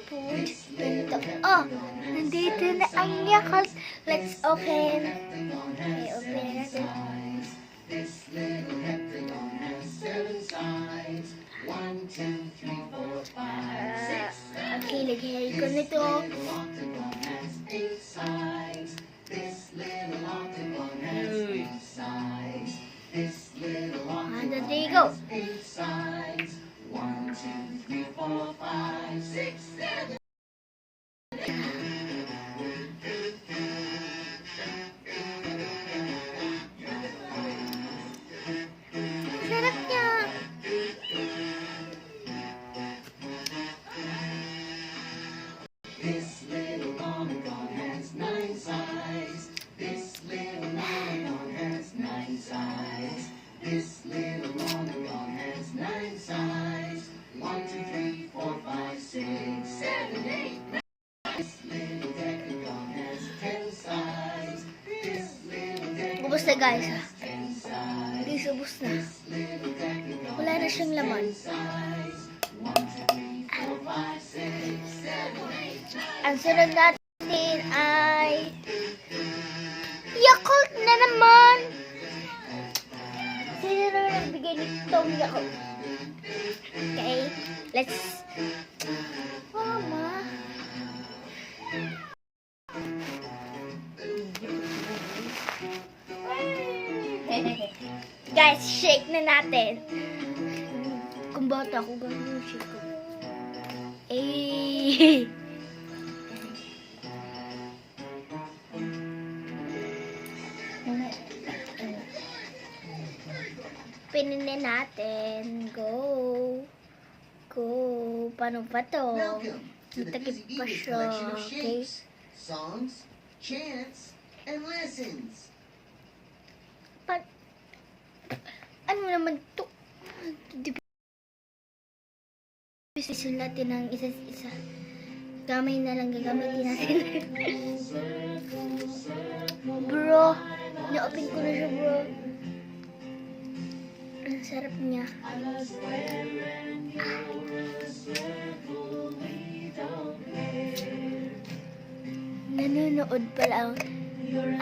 food. Ganito. Oh, nandito na ang Yakult. Let's open. Okay, open natin. Okay, lagay ko nito. 1, 2, 3, go! 1, 2, 3, 4, 5, 6, 7. Sarap niya. This little lollipop has 9 sides. This little lollipop has 9 sides. This little lollipop has 9 sides. 1, 2, 3, 4, 5, 6, 7, 8. This little decagon has 10 sides. This little decagon ubos na guys. Guys, ubos na. Wala na siyang laman. Ang sunod natin ay Yakult na naman. Sino naman nagbigay nitong Yakult? Okay, let's... Mama. Guys, shake na natin. Kung bata ako, gano'n yung shake ko. Eh. Pinin natin. Go. Go. Paano pa to? Matakip pa siya. Okay. Songs, chants, and lessons. Ano naman to? Isun natin ng isa-isa. Gamay na lang gagamitin natin. Bro, na-open ko na siya, bro. Ang sarap niya. Nanonood pala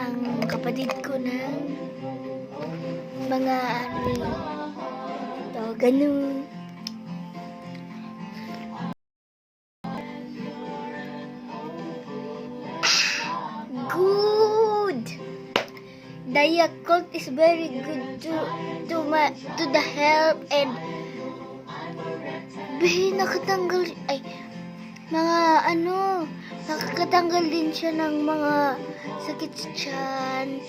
ang kapatid ko ng mga ito, ganun. Good. The Yakult is very good to the health and nakatanggal ay mga nakakatanggal din siya ng mga sakit sa tiyan.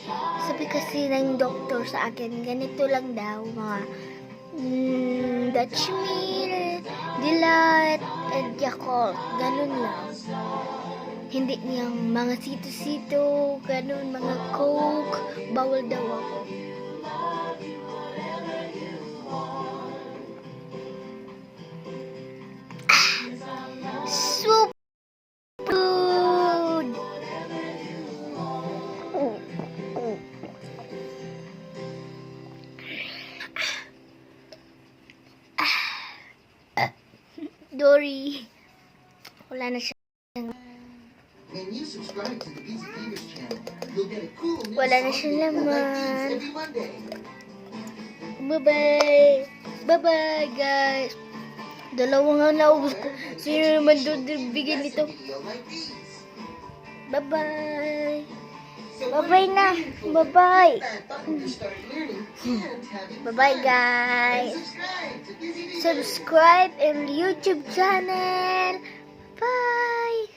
Sabi kasi ng doktor sa akin, ganito lang daw mga Dutch Mill, Delight, and Yakult. Ganun lang. Hindi niyang mga sito-sito, ganun, mga Coke, bawal daw ako. Super good! Dory. Wala na siya. When you subscribe to the Busy Beavers channel, you'll get a cool new Wala na song siyang like these laman. every Monday. Bye-bye. Bye-bye, guys. Dalawang nga naubos ko. Sino naman doon bigyan nito? Video like these. Bye-bye. Bye-bye na. Bye-bye. That button to start learning and having Bye-bye, fun. guys. And subscribe to Busy Beavers. Subscribe in YouTube channel. Bye.